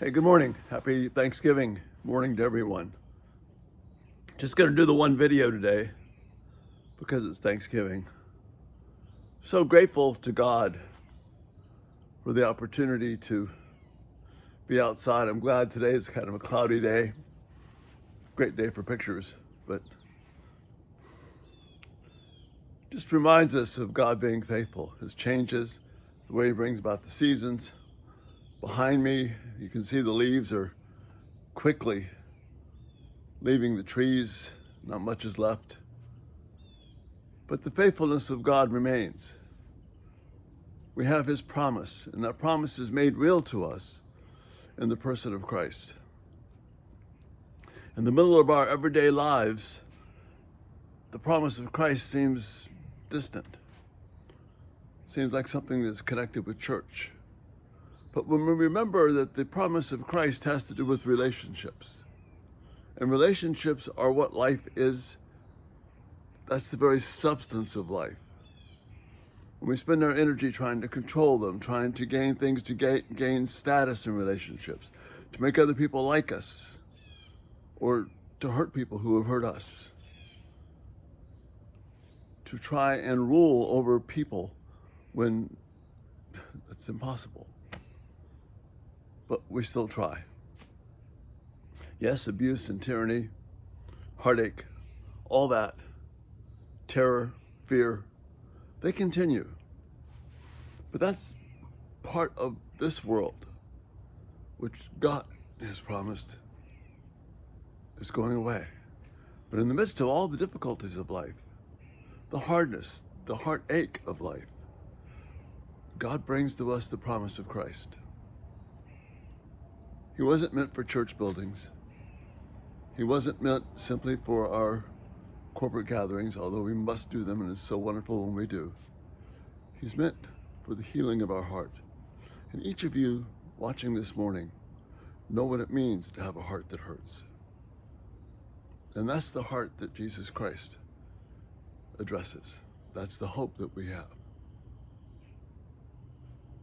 Hey, good morning. Happy Thanksgiving morning to everyone. Just going to do the one video today because it's Thanksgiving. So grateful to God for the opportunity to be outside. I'm glad today is kind of a cloudy day. Great day for pictures, but just reminds us of God being faithful, His changes, the way He brings about the seasons. Behind me, you can see the leaves are quickly leaving the trees. Not much is left. But the faithfulness of God remains. We have His promise, and that promise is made real to us in the person of Christ. In the middle of our everyday lives, the promise of Christ seems distant. Seems like something that's connected with church. But when we remember that the promise of Christ has to do with relationships, and relationships are what life is, that's the very substance of life. When we spend our energy trying to control them, trying to gain things to gain status in relationships, to make other people like us, or to hurt people who have hurt us, to try and rule over people when it's impossible. But we still try. Yes, abuse and tyranny, heartache, all that, terror, fear, they continue. But that's part of this world, which God has promised is going away. But in the midst of all the difficulties of life, the hardness, the heartache of life, God brings to us the promise of Christ. He wasn't meant for church buildings. He wasn't meant simply for our corporate gatherings, although we must do them, and it's so wonderful when we do. He's meant for the healing of our heart. And each of you watching this morning know what it means to have a heart that hurts. And that's the heart that Jesus Christ addresses. That's the hope that we have,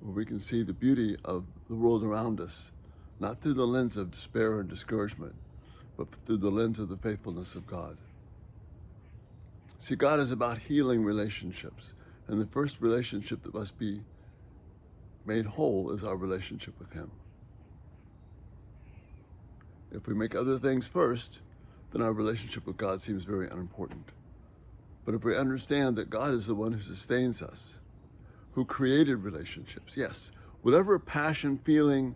where we can see the beauty of the world around us, not through the lens of despair and discouragement, but through the lens of the faithfulness of God. See, God is about healing relationships, and the first relationship that must be made whole is our relationship with Him. If we make other things first, then our relationship with God seems very unimportant. But if we understand that God is the one who sustains us, who created relationships, yes, whatever passion, feeling,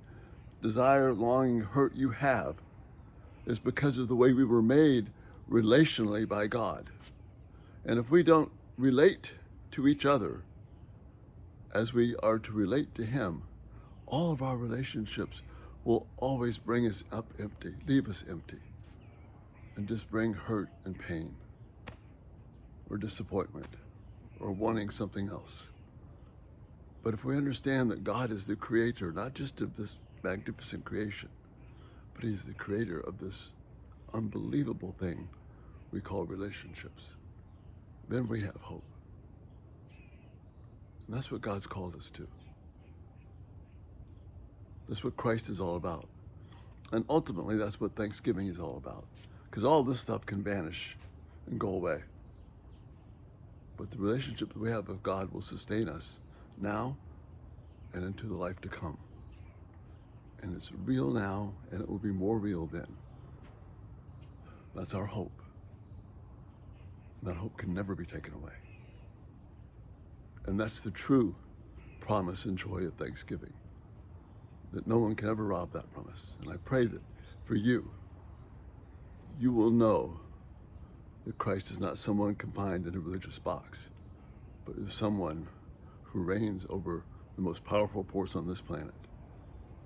desire, longing, hurt you have is because of the way we were made relationally by God. And if we don't relate to each other as we are to relate to Him, all of our relationships will always bring us up empty, leave us empty, and just bring hurt and pain, or disappointment, or wanting something else. But if we understand that God is the creator, not just of this magnificent creation, but He's the creator of this unbelievable thing we call relationships, then we have hope. And that's what God's called us to. That's what Christ is all about. And ultimately, that's what Thanksgiving is all about. Because all this stuff can vanish and go away. But the relationship that we have with God will sustain us now and into the life to come. And it's real now, and it will be more real then. That's our hope. That hope can never be taken away. And that's the true promise and joy of Thanksgiving, that no one can ever rob that promise. And I pray that for you, you will know that Christ is not someone confined in a religious box, but is someone who reigns over the most powerful force on this planet,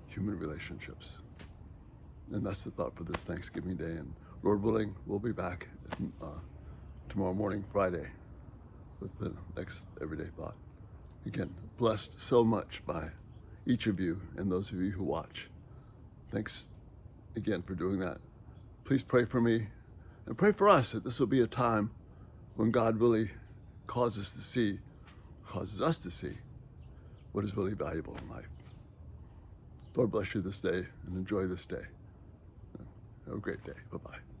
human relationships. And that's the thought for this Thanksgiving Day. And Lord willing, we'll be back tomorrow morning, Friday, with the next Everyday Thought. Again, blessed so much by each of you and those of you who watch. Thanks again for doing that. Please pray for me and pray for us that this will be a time when God really causes us to see what is really valuable in life. Lord bless you this day and enjoy this day. Have a great day. Bye-bye.